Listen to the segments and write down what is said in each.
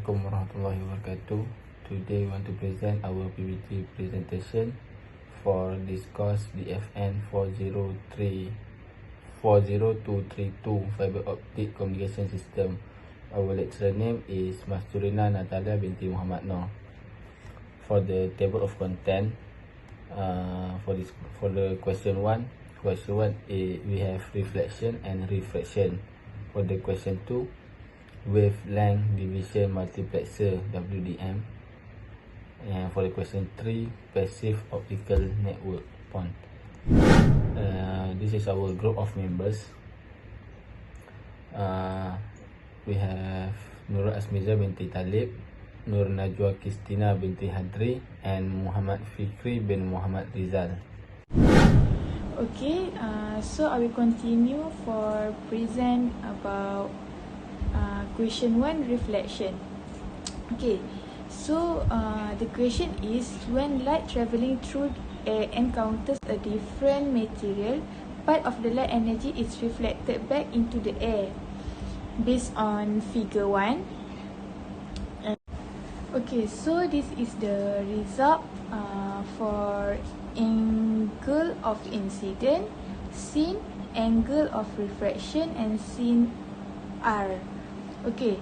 Assalamualaikum warahmatullahi wabarakatuh. Today we want to present our PPT presentation for this course DFN40232 Fiber Optic Communication System. Our lecturer name is Masturina Natalia binti Muhammad Noor. For the table of content, for the question 1, we have reflection and refraction. For the question 2, wavelength division multiplexer WDM, and for the question 3, passive optical network PON. This is our group of members. We have Nurul Asmiza binti Talib, Nur Najwa Kristina binti Hadri, and Muhammad Fikri bin Muhammad Rizal. Okay, so I will continue for present about question 1, reflection. Okay, so the question is, when light traveling through air encounters a different material, part of the light energy is reflected back into the air based on figure 1. Okay, so this is the result for angle of incident, sin, angle of refraction, and sin R. Okay,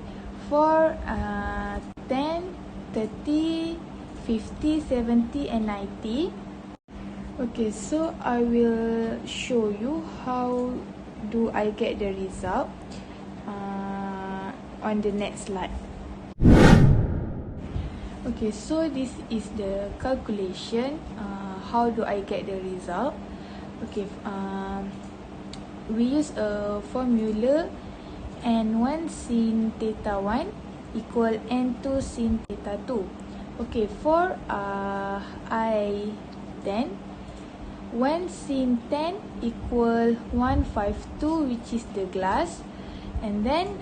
for 10, 30, 50, 70 and 90. Okay, so I will show you how do I get the result on the next slide. Okay, so this is the calculation. How do I get the result? Okay, we use a formula N1 sin theta 1 equal N2 sin theta 2. Okay, for I10, 1 sin 10 equal 152, which is the glass, and then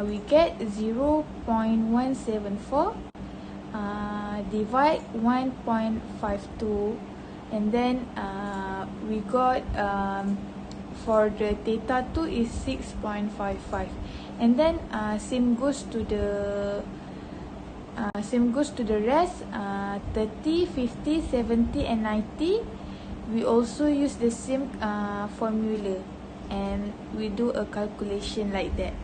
we get 0.174 divide 1.52, and then we got for the theta 2 is 6.55, and then same goes to the rest. 30, 50, 70 and 90, we also use the same formula, and we do a calculation like that.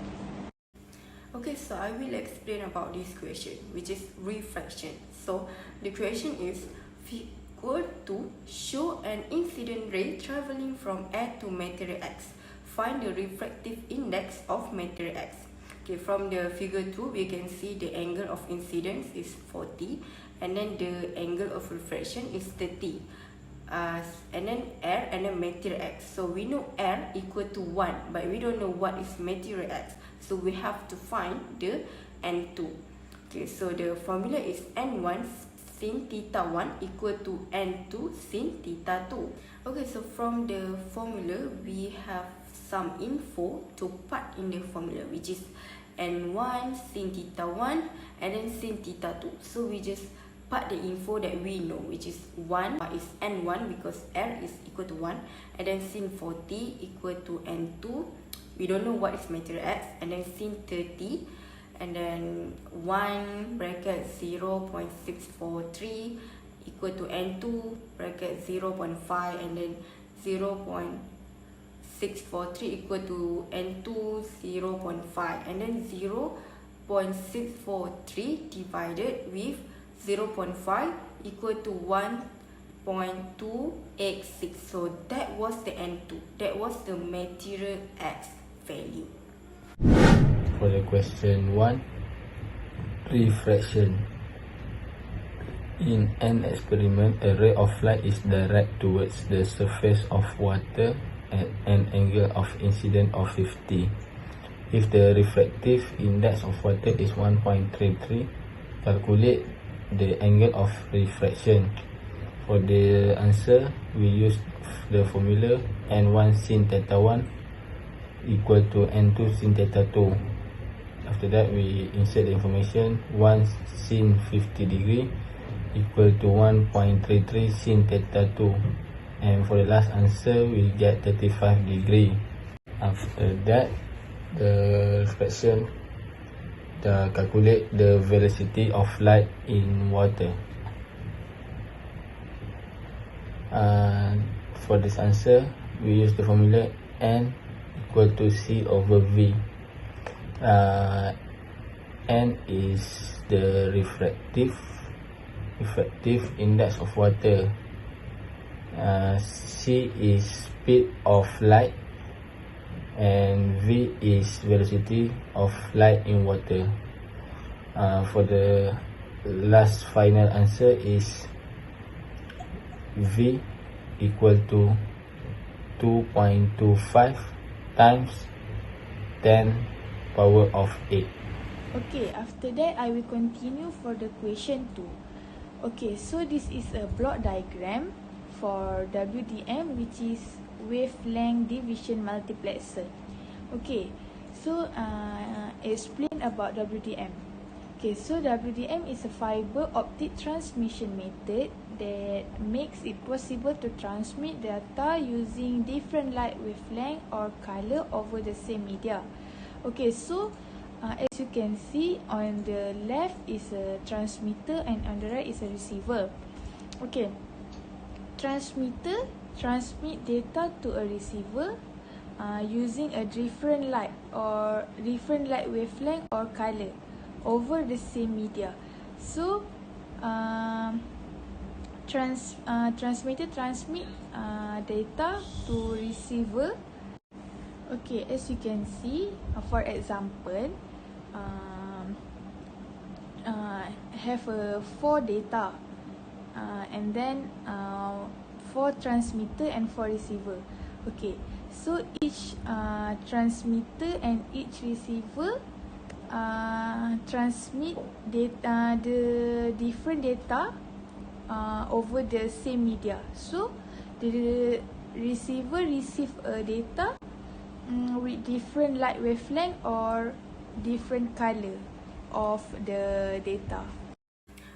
Okay, so I will explain about this question, which is refraction. So the question is, figure 2 show an incident ray traveling from air to material X. Find the refractive index of material X. Okay, from the figure 2, we can see the angle of incidence is 40, and then the angle of refraction is 30. And then air and then material X. So we know air equal to 1, but we don't know what is material X. So we have to find the N2. Okay, so the formula is N1 sin theta 1 equal to N2 sin theta 2. Okay, so from the formula, we have some info to part in the formula, which is N1 sin theta 1 and then sin theta 2. So we just part the info that we know, which is 1 is N1 because R is equal to 1, and then sin 40 equal to N2. We don't know what is material X, and then sin 30, and then 1 bracket 0.643 equal to N2 bracket 0.5, and then 0.643 equal to N2 0.5, and then 0.643 divided with 0.5 equal to 1.286. So that was the N2. That was the material X value. For the question 1, refraction. In an experiment, a ray of light is directed towards the surface of water at an angle of incidence of 50. If the refractive index of water is 1.33, calculate the angle of refraction. For the answer, we use the formula N1 sin theta 1 equal to N2 sin theta 2. After that, we insert the information 1 sin 50 degree equal to 1.33 sin theta 2, and for the last answer, we get 35 degree. After that, the refraction calculate the velocity of light in water. For this answer, we use the formula N equal to C over V. N is the refractive index of water. C is speed of light, and V is velocity of light in water. For the last final answer is V equal to 2.25 times 10 power of 8. Okay, after that I will continue for the question 2. Okay, so this is a block diagram for WDM, which is wavelength division multiplexer. Okay, so explain about WDM. Okay, so WDM is a fiber optic transmission method that makes it possible to transmit data using different light wavelength or color over the same media. Okay, so as you can see, on the left is a transmitter and on the right is a receiver. Okay, transmitter transmit data to a receiver using a different light wavelength or color over the same media. So transmitter transmit data to receiver. Okay, as you can see, for example, have a 4 data and then 4 transmitter and 4 receiver. Okay, so each transmitter and each receiver transmit data, the different data over the same media. So the receiver receive a data with different light wavelength or different color of the data.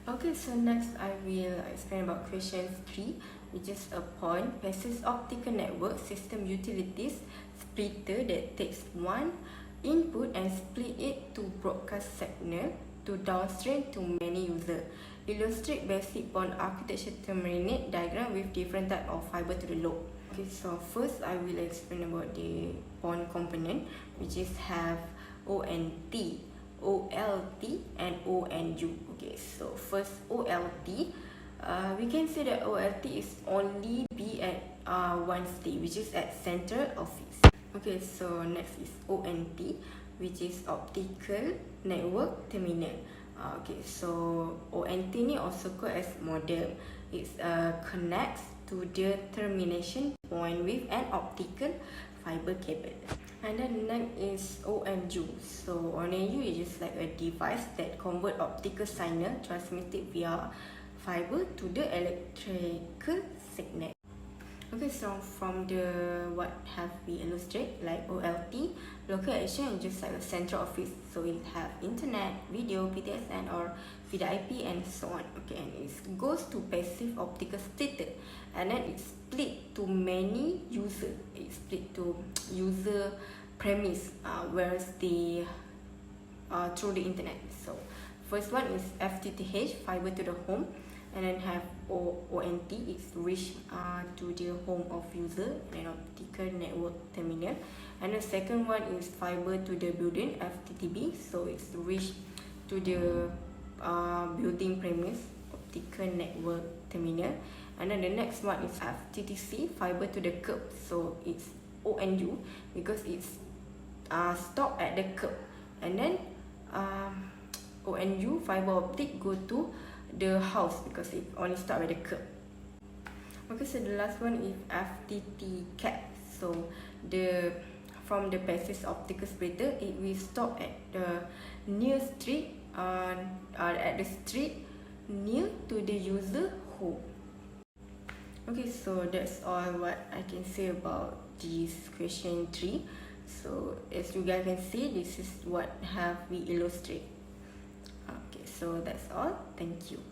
Okay, so next I will explain about question 3, which is upon passive optical network system utilities splitter that takes one input and split it to broadcast signal to downstream to many users. Illustrate basic PON architecture terminate diagram with different type of fiber to the load. Okay, so first I will explain about the PON component, which is have ONT, OLT and ONU. Okay, so first OLT, we can say that OLT is only be at one state, which is at central office. Okay, so next is ONT, which is optical network terminal. Okay, so ONT ni also called as modem. It connects to the termination point with an optical fiber cable. And then next is ONU. So ONU is just like a device that convert optical signal transmitted via fiber to the electrical signal. Okay, so from the what have we illustrate, like OLT, local action is just like a central office, so it have internet, video, PTSN or VDIP and so on. Okay, and it goes to passive optical splitter, and then it's split to many users. It's split to user premise, whereas the through the internet. So first one is FTTH, fiber to the home, and then have ONT, it's reach to the home of user and optical network terminal. And the second one is fiber to the building, FTTB, so it's reach to the building premise, optical network terminal. And then the next one is FTTC, fiber to the curb, so it's ONU because it's stop at the curb. And then ONU fiber optic go to the house because it only stop at the curb. Okay, so the last one is FTT cap. So from the passive optical splitter, it will stop at the near street at the street near to the user home. Okay, so that's all what I can say about this question 3. So as you guys can see, this is what have we illustrate. Okay, so that's all. Thank you.